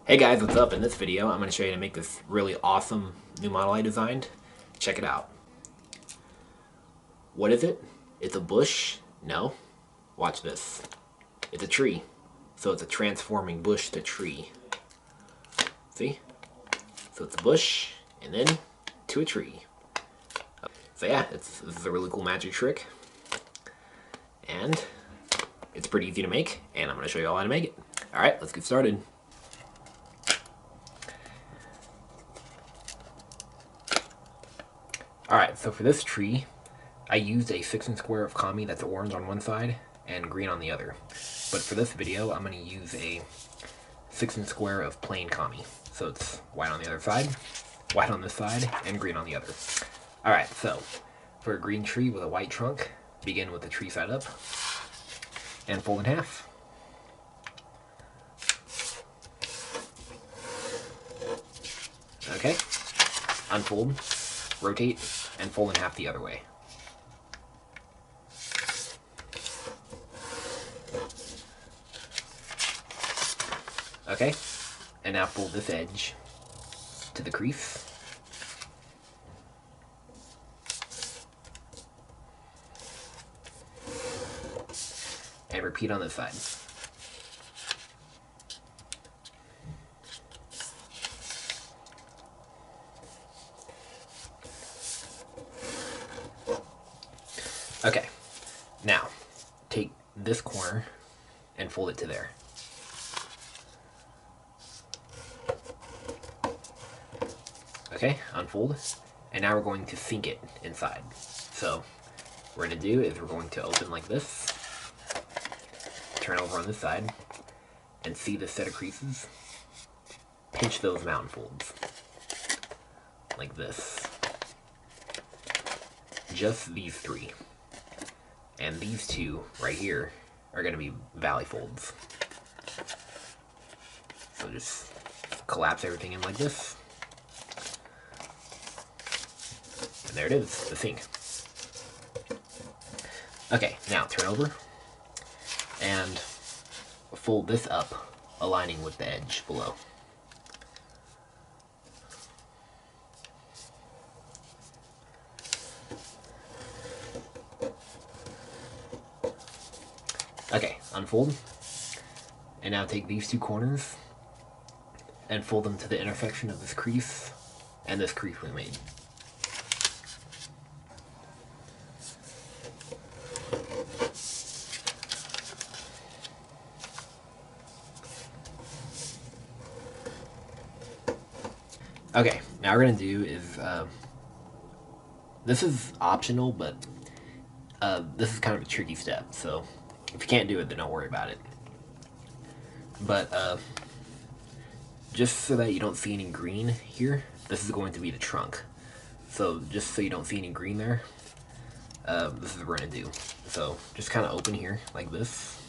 Hey guys, what's up? In this video, I'm going to show you how to make this really awesome new model I designed. Check it out. What is it? It's a bush? No. Watch this. It's a tree. So it's a transforming bush to tree. See? So it's a bush, and then to a tree. So yeah, this is a really cool magic trick. And it's pretty easy to make, and I'm going to show you all how to make it. Alright, let's get started. Alright, so for this tree, I used a 6-inch square of kami that's orange on one side and green on the other. But for this video, I'm going to use a 6-inch square of plain kami. So it's white on the other side, white on this side, and green on the other. Alright, so for a green tree with a white trunk, begin with the tree side up and fold in half. Okay, unfold, rotate, and fold in half the other way. Okay, and now fold this edge to the crease. And repeat on this side. Okay, now take this corner and fold it to there. Okay, unfold, and now we're going to sink it inside. So what we're going to do is we're going to open like this, turn over on this side, and see this set of creases. Pinch those mountain folds, like this. Just these three. And these two right here are going to be valley folds. So just collapse everything in like this. And there it is, the sink. Okay, now turn over and fold this up, aligning with the edge below. Okay, unfold, and now take these two corners and fold them to the intersection of this crease and this crease we made. Okay, now what we're going to do is, this is optional, but this is kind of a tricky step, so if you can't do it, then don't worry about it. But just so that you don't see any green here, this is going to be the trunk. So just so you don't see any green there, this is what we're going to do. So just kind of open here like this,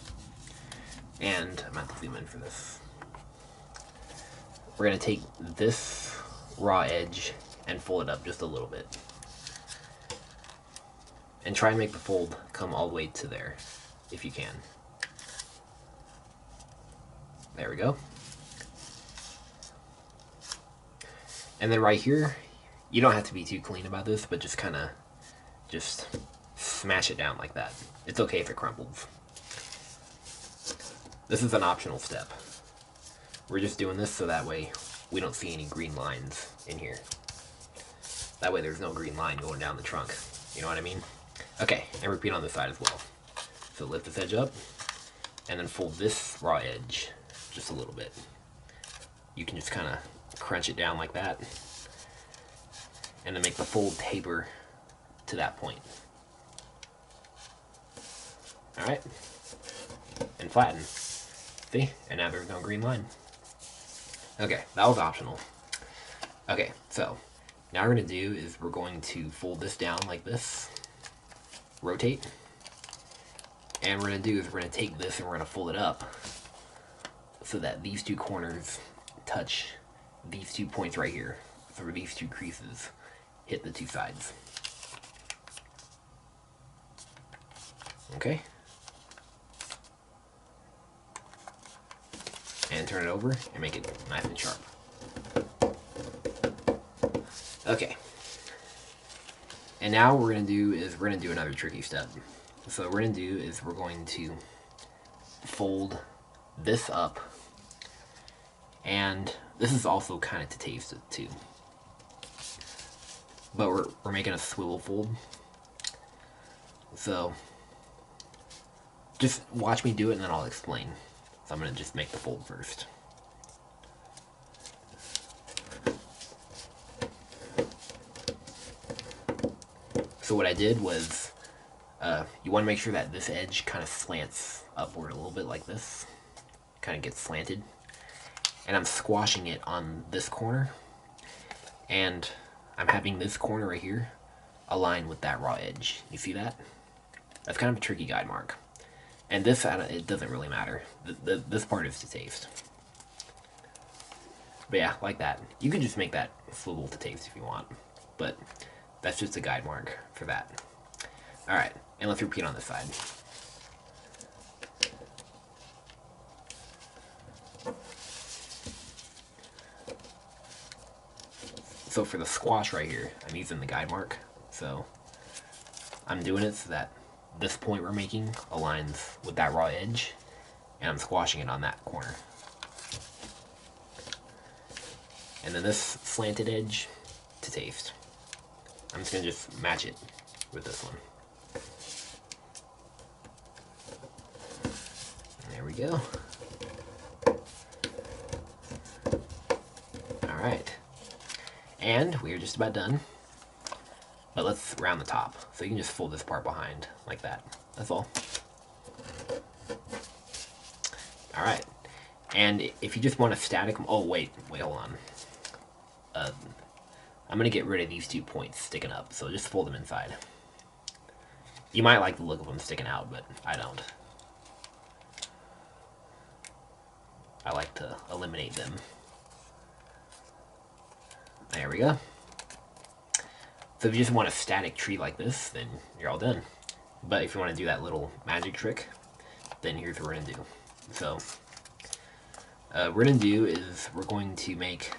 and I'm going to have to zoom in for this. We're going to take this raw edge and fold it up just a little bit. And try and make the fold come all the way to there, if you can. There we go. And then right here, you don't have to be too clean about this, but just kind of just smash it down like that. It's okay if it crumbles. This is an optional step. We're just doing this so that way we don't see any green lines in here. That way there's no green line going down the trunk. You know what I mean? Okay, and repeat on this side as well. So lift this edge up, and then fold this raw edge just a little bit. You can just kind of crunch it down like that, and then make the fold taper to that point. Alright, and flatten. See? And now there's no green line. Okay, that was optional. Okay, so now what we're going to do is we're going to fold this down like this, rotate, and what we're going to do is we're going to take this and we're going to fold it up so that these two corners touch these 2 points right here. So these two creases hit the two sides. Okay. and turn it over and make it nice and sharp. Okay. And now what we're going to do is we're going to do another tricky step. So what we're going to do is we're going to fold this up, and this is also kind of to taste it too. But we're making a swivel fold. So just watch me do it and then I'll explain. So I'm going to just make the fold first. So what I did was, you want to make sure that this edge kind of slants upward a little bit like this. Kind of gets slanted. And I'm squashing it on this corner. And I'm having this corner right here align with that raw edge. You see that? That's kind of a tricky guide mark. And this, it doesn't really matter. This part is to taste. But yeah, like that. You can just make that swivel to taste if you want. But that's just a guide mark for that. Alright, and let's repeat on this side. So for the squash right here, I'm using the guide mark. So I'm doing it so that this point we're making aligns with that raw edge, and I'm squashing it on that corner. And then this slanted edge to taste. I'm just going to just match it with this one. There we go. Alright. And we're just about done. But let's round the top. So you can just fold this part behind like that. That's all. Alright. And if you just want a static... Oh, wait, hold on. I'm going to get rid of these 2 points sticking up, so just fold them inside. You might like the look of them sticking out, but I don't. I like to eliminate them. There we go. So if you just want a static tree like this, then you're all done. But if you want to do that little magic trick, then here's what we're going to do. So what we're going to do is we're going to make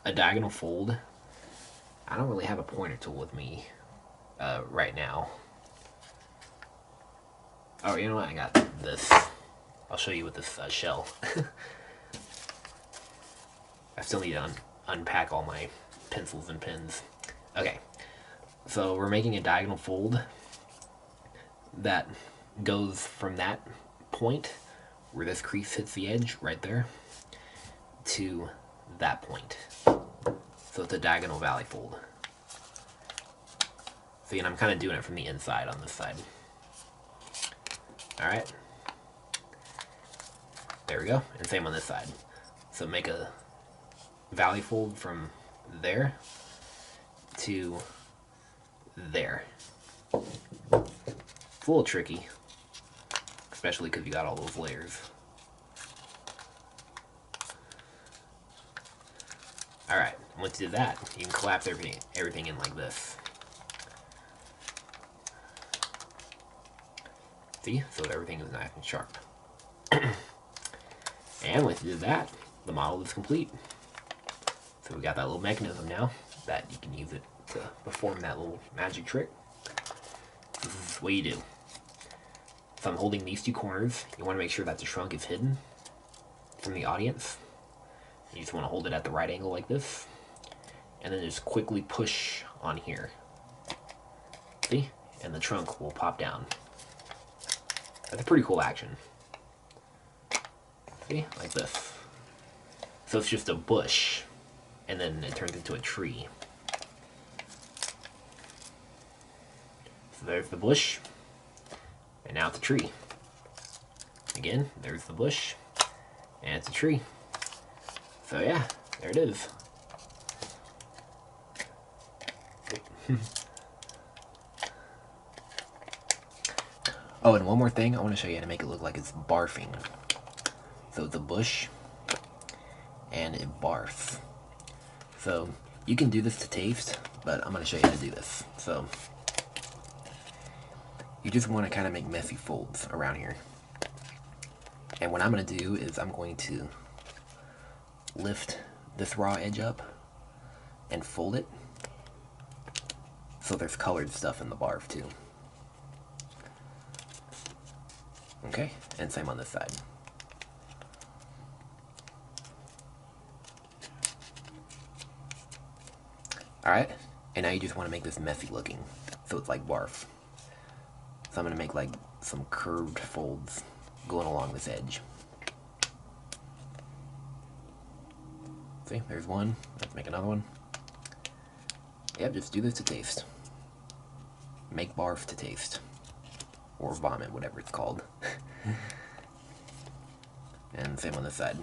a diagonal fold. I don't really have a pointer tool with me right now. Oh, you know what? I got this. I'll show you with this shell. I still need to unpack all my pencils and pens. Okay, so we're making a diagonal fold that goes from that point where this crease hits the edge right there to that point. So it's a diagonal valley fold. See, and I'm kind of doing it from the inside on this side. Alright. There we go. And same on this side. So make a valley fold from there to there. It's a little tricky, especially because you got all those layers. Alright, once you do that, you can collapse everything in like this. See? So that everything is nice and sharp. And once you do that, the model is complete. So we got that little mechanism now that you can use it to perform that little magic trick. This is what you do. So I'm holding these 2 corners. You want to make sure that the trunk is hidden from the audience. You just want to hold it at the right angle like this. And then just quickly push on here. See? And the trunk will pop down. That's a pretty cool action. See? Like this. So it's just a bush. And then it turns into a tree. So there's the bush. And now it's a tree. Again, there's the bush. And it's a tree. So yeah, there it is. Oh, and one more thing, I want to show you how to make it look like it's barfing. So it's a bush, and it barfs. So you can do this to taste, but I'm going to show you how to do this. So you just want to kind of make messy folds around here. And what I'm going to do is I'm going to lift this raw edge up and fold it so there's colored stuff in the barf too. Okay, and same on this side. Alright, and now you just want to make this messy looking, so it's like barf. So I'm going to make like some curved folds going along this edge. See, there's one. Let's make another one. Yep, just do this to taste. Make barf to taste. Or vomit, whatever it's called. And same on this side.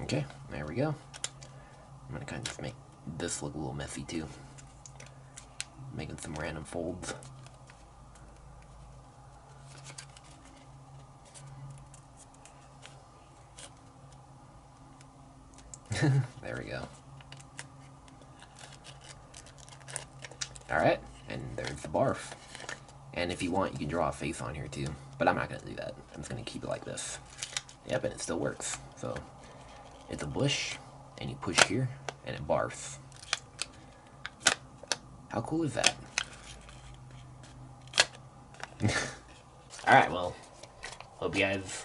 Okay, there we go. I'm gonna kind of just make this look a little messy too. Making some random folds. There we go. Alright, and there's the barf. And if you want, you can draw a face on here too. But I'm not going to do that. I'm just going to keep it like this. Yep, and it still works. So, it's a bush, and you push here, and it barfs. How cool is that? Alright, well, hope you guys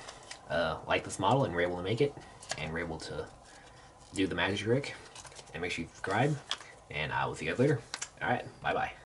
like this model and were able to make it, and were able to do the magic trick. And make sure you subscribe, and I will see you guys later. Alright, bye-bye.